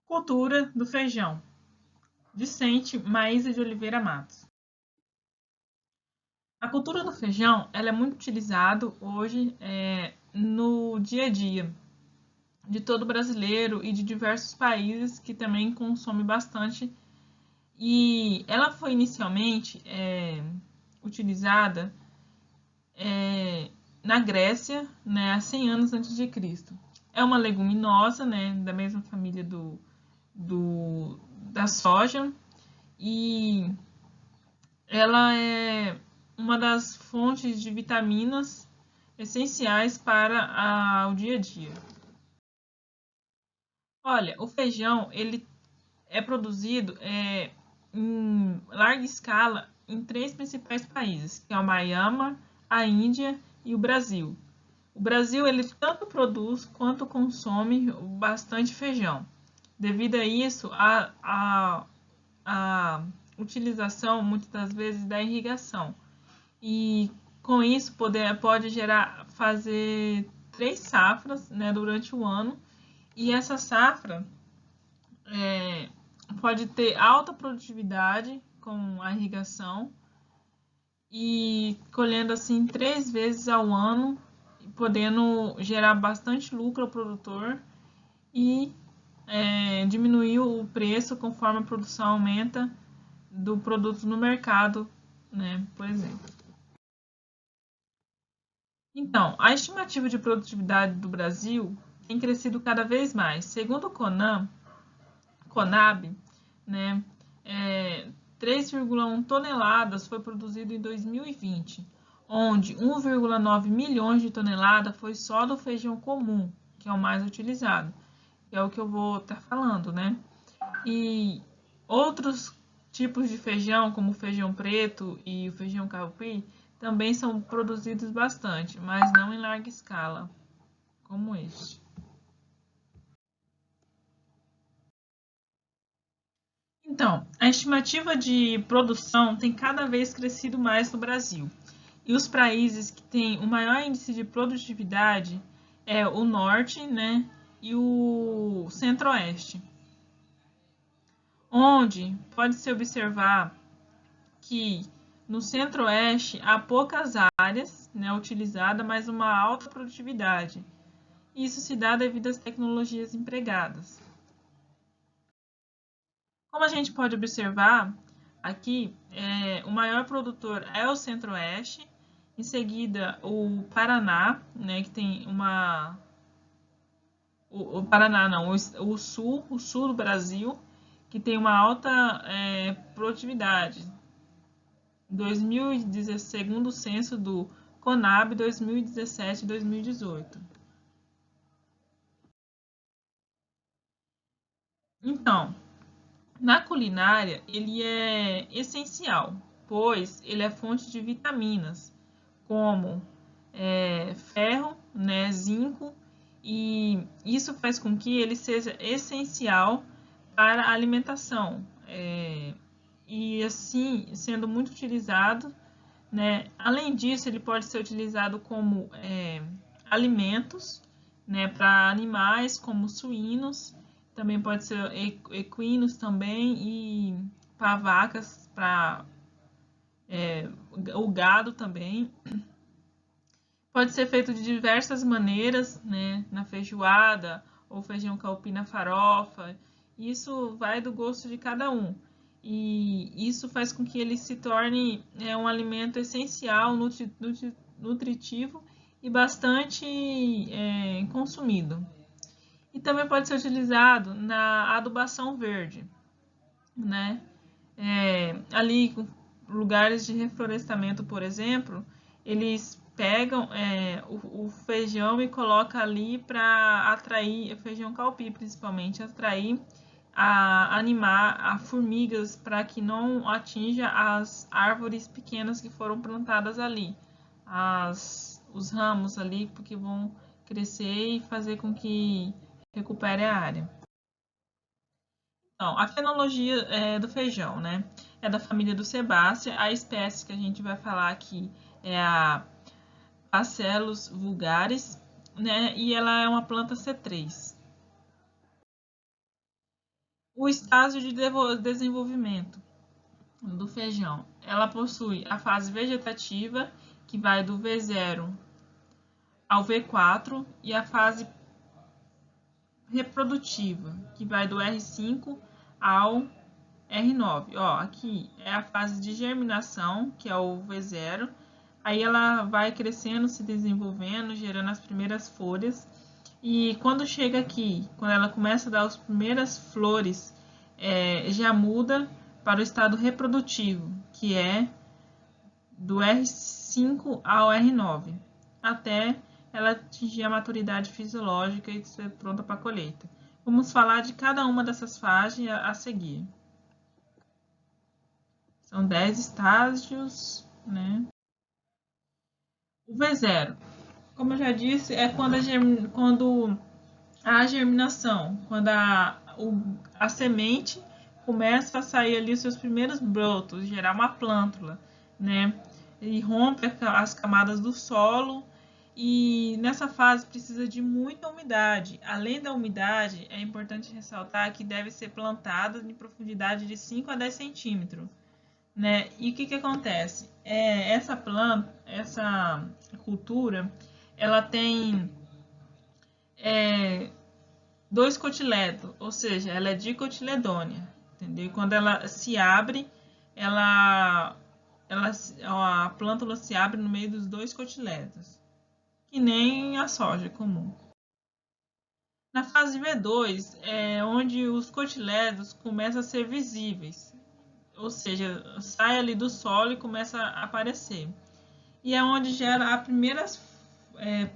Cultura do feijão. Vicente Maísa de Oliveira Matos. A cultura do feijão ela é muito utilizada hoje no dia a dia de todo brasileiro e de diversos países que também consomem bastante. E ela foi inicialmente utilizada na Grécia, né, há 100 anos antes de Cristo. É uma leguminosa, né, da mesma família da soja, e ela é uma das fontes de vitaminas essenciais para o dia a dia. Olha, o feijão ele é produzido em larga escala em três principais países, que é o Myanmar, a Índia e o Brasil. O Brasil ele tanto produz quanto consome bastante feijão. Devido a isso, a utilização muitas das vezes da irrigação. E com isso pode gerar, fazer 3 safras, né, durante o ano. E essa safra pode ter alta produtividade com a irrigação e colhendo assim 3 vezes ao ano, podendo gerar bastante lucro ao produtor e diminuir o preço conforme a produção aumenta do produto no mercado, né, por exemplo. Então, a estimativa de produtividade do Brasil tem crescido cada vez mais. Segundo o Conab, né, 3,1 toneladas foi produzido em 2020, onde 1,9 milhões de toneladas foi só do feijão comum, que é o mais utilizado, que é o que eu vou estar falando, né? E outros tipos de feijão, como o feijão preto e o feijão carupim, também são produzidos bastante, mas não em larga escala, como este. Então, a estimativa de produção tem cada vez crescido mais no Brasil. E os países que têm o maior índice de produtividade é o norte, né, e o centro-oeste, onde pode-se observar que no centro-oeste há poucas áreas, né, utilizadas, mas uma alta produtividade. Isso se dá devido às tecnologias empregadas. Como a gente pode observar aqui, o maior produtor é o centro-oeste, em seguida o Paraná, né, que tem uma... O Paraná não, o sul do Brasil, que tem uma alta produtividade. 2016, segundo o censo do Conab 2017-2018. Então, na culinária, ele é essencial, pois ele é fonte de vitaminas, como ferro, né, zinco, e isso faz com que ele seja essencial para a alimentação. E assim, sendo muito utilizado, né? Além disso, ele pode ser utilizado como alimentos, né, para animais como suínos, também pode ser equinos também, e para vacas, para o gado também. Pode ser feito de diversas maneiras, né, na feijoada ou feijão calpi na farofa. Isso vai do gosto de cada um. E isso faz com que ele se torne um alimento essencial, nutritivo e bastante consumido. E também pode ser utilizado na adubação verde, né? Ali, lugares de reflorestamento, por exemplo, eles pegam o feijão e colocam ali para atrair, feijão calpi principalmente, atrair animar a formigas para que não atinja as árvores pequenas que foram plantadas ali, os ramos ali, porque vão crescer e fazer com que recupere a área. Então, a fenologia do feijão, né? É da família do sebácea. A espécie que a gente vai falar aqui é a Phacelos vulgaris, né? E ela é uma planta C3. O estágio de desenvolvimento do feijão, ela possui a fase vegetativa, que vai do V0 ao V4, e a fase reprodutiva, que vai do R5 ao R9. Ó, aqui é a fase de germinação, que é o V0. Aí ela vai crescendo, se desenvolvendo, gerando as primeiras folhas. E quando chega aqui, quando ela começa a dar as primeiras flores, já muda para o estado reprodutivo, que é do R5 ao R9, até ela atingir a maturidade fisiológica e ser pronta para a colheita. Vamos falar de cada uma dessas fases a seguir. São 10 estágios, né? O V0, como eu já disse, é quando a germinação, quando a semente começa a sair ali os seus primeiros brotos, gerar uma plântula, né? E rompe as camadas do solo. E nessa fase precisa de muita umidade. Além da umidade, é importante ressaltar que deve ser plantada em profundidade de 5 a 10 centímetros. Né? E o que acontece? Essa planta, essa cultura, ela tem 2 cotiledos, ou seja, ela é dicotiledônea, entendeu? Quando ela se abre, a plântula se abre no meio dos 2 cotiledos, que nem a soja comum. Na fase V2 é onde os cotiledos começam a ser visíveis, ou seja, sai ali do solo e começa a aparecer. E é onde gera as primeiras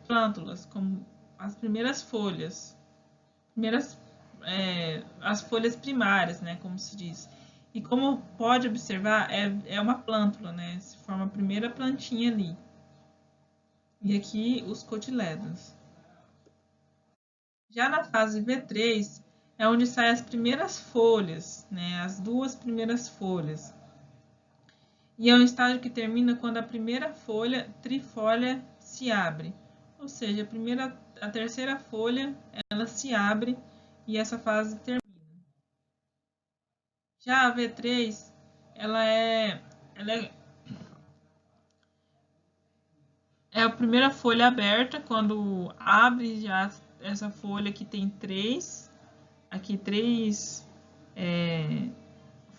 plântulas, como as primeiras folhas, as folhas primárias, né, como se diz. E como pode observar, é uma plântula, né, se forma a primeira plantinha ali. E aqui os cotiledos. Já na fase V3 é onde saem as primeiras folhas, né, as 2 primeiras folhas. E é um estágio que termina quando a primeira folha trifólia se abre. Ou seja, a terceira folha ela se abre e essa fase termina. Já a V3 ela é a primeira folha aberta, quando abre já essa folha que tem três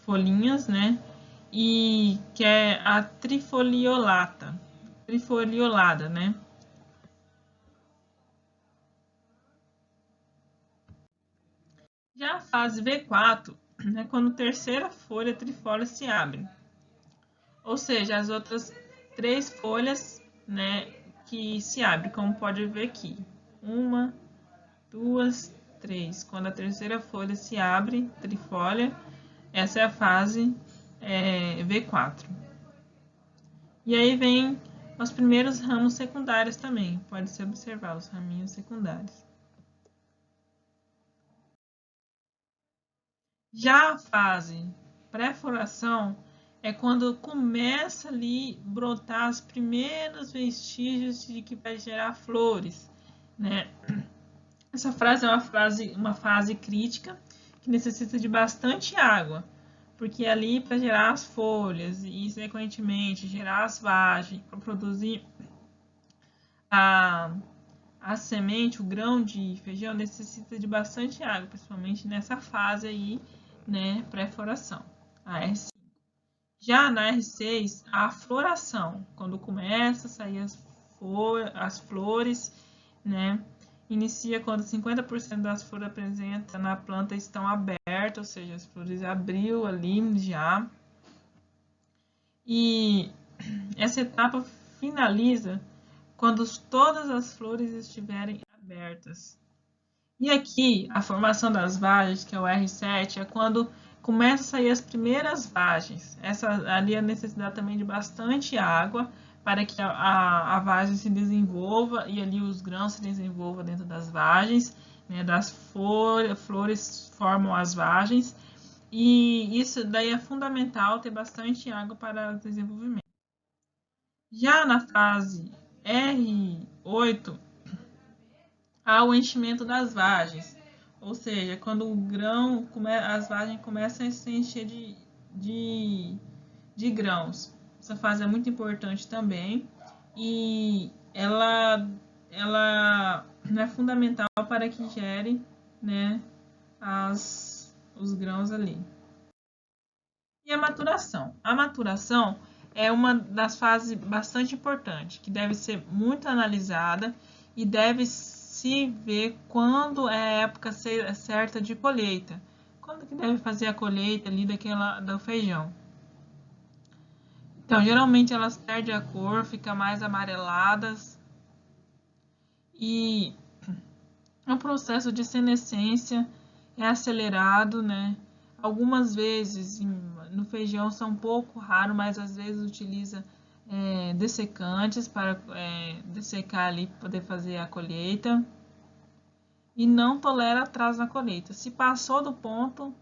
folhinhas, né? E que é a trifoliolada, né? Já a fase V4 é quando a terceira folha trifólia se abre. Ou seja, as outras 3 folhas, né, que se abrem, como pode ver aqui. 1, 2, 3. Quando a terceira folha se abre, trifólia, essa é a fase V4. E aí vem os primeiros ramos secundários também. Pode-se observar os raminhos secundários. Já a fase pré-floração é quando começa ali brotar os primeiros vestígios de que vai gerar flores, né? Essa fase é uma fase crítica que necessita de bastante água, porque ali para gerar as folhas e sequentemente gerar as vagens para produzir a semente, o grão de feijão necessita de bastante água, principalmente nessa fase aí, né, pré-floração, a R5. Já na R6, a floração, quando começa a sair as flores, né, inicia quando 50% das flores apresentadas na planta estão abertas, ou seja, as flores abriu ali já. E essa etapa finaliza quando todas as flores estiverem abertas. E aqui, a formação das vagens, que é o R7, é quando começa a sair as primeiras vagens. Ali a necessidade também de bastante água para que a vagem se desenvolva e ali os grãos se desenvolvam dentro das vagens, né, das flores formam as vagens. E isso daí é fundamental ter bastante água para o desenvolvimento. Já na fase R8, há o enchimento das vagens, ou seja, quando o grão, as vagens começam a se encher de grãos. Essa fase é muito importante também e ela é fundamental para que gere, né, os grãos ali. E a maturação? A maturação é uma das fases bastante importantes, que deve ser muito analisada e deve se ver quando é a época certa de colheita. Quando que deve fazer a colheita ali do feijão. Então, geralmente elas perdem a cor, ficam mais amareladas e o processo de senescência é acelerado, né? Algumas vezes no feijão são um pouco raro, mas às vezes utiliza dessecantes para dessecar ali para poder fazer a colheita e não tolera atraso na colheita. Se passou do ponto,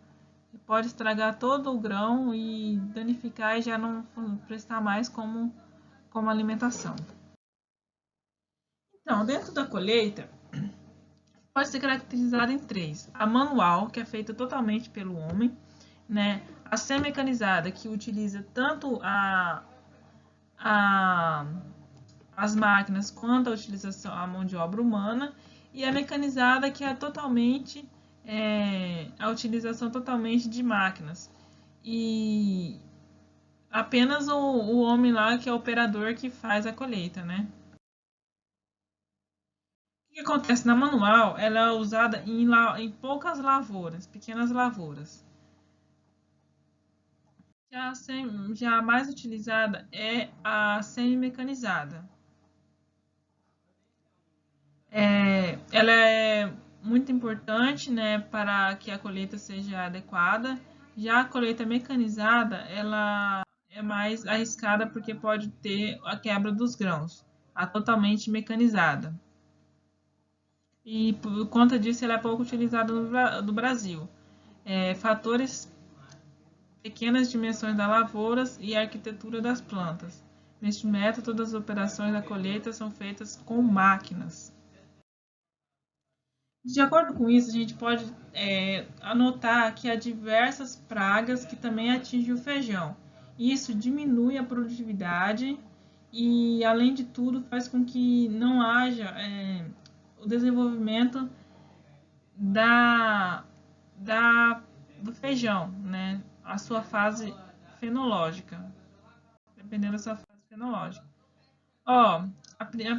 pode estragar todo o grão e danificar e já não prestar mais como alimentação. Então, dentro da colheita, pode ser caracterizada em três: a manual, que é feita totalmente pelo homem, né? A semi-mecanizada, que utiliza tanto as máquinas quanto a mão de obra humana, e a mecanizada, que é totalmente a utilização totalmente de máquinas. E apenas o homem lá, que é o operador, que faz a colheita, né? O que acontece na manual? Ela é usada em poucas lavouras, pequenas lavouras. Já a mais utilizada é a semi-mecanizada. Ela é muito importante, né, para que a colheita seja adequada. Já a colheita mecanizada, ela é mais arriscada porque pode ter a quebra dos grãos. A totalmente mecanizada. E por conta disso, ela é pouco utilizada no Brasil. Fatores: pequenas dimensões das lavouras e a arquitetura das plantas. Neste método, todas as operações da colheita são feitas com máquinas. De acordo com isso, a gente pode anotar que há diversas pragas que também atingem o feijão. Isso diminui a produtividade e, além de tudo, faz com que não haja o desenvolvimento do feijão, né? A sua fase fenológica, dependendo da sua fase fenológica.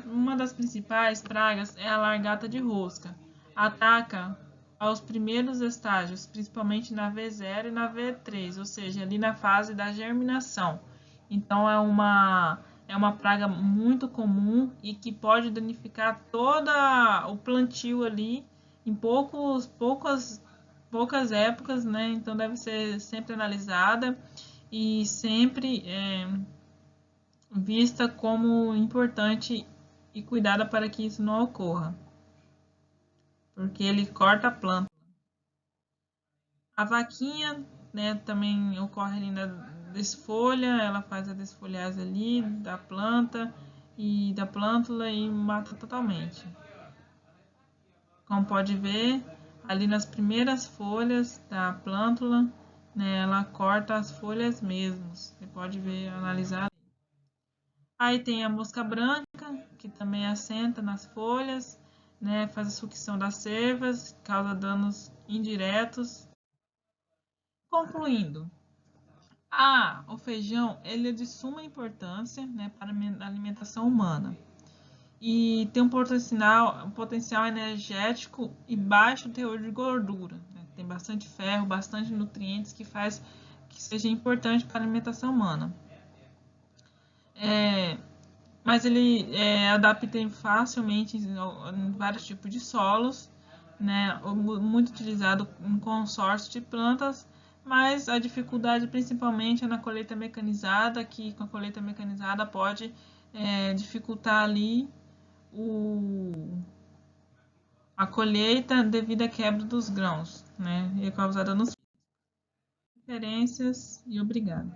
Uma das principais pragas é a largata de rosca. Ataca aos primeiros estágios, principalmente na V0 e na V3, ou seja, ali na fase da germinação. Então é uma praga muito comum e que pode danificar todo o plantio ali em poucas épocas, né? Então deve ser sempre analisada e sempre vista como importante e cuidada para que isso não ocorra, porque ele corta a planta. A vaquinha, né, também ocorre ali na desfolha, ela faz a desfolhagem ali da planta e da plântula e mata totalmente. Como pode ver, ali nas primeiras folhas da plântula, né, ela corta as folhas mesmo. Você pode ver, analisar. Aí tem a mosca branca, que também assenta nas folhas, né, faz a sucção das cervas, causa danos indiretos. Concluindo, o feijão ele é de suma importância, né, para a alimentação humana e tem um potencial energético e baixo teor de gordura. Né? Tem bastante ferro, bastante nutrientes que faz que seja importante para a alimentação humana. Mas ele adapta facilmente em vários tipos de solos, né? Muito utilizado em consórcio de plantas, mas a dificuldade principalmente é na colheita mecanizada, que com a colheita mecanizada pode dificultar ali a colheita devido à quebra dos grãos, né? E é causada nos referências e obrigado.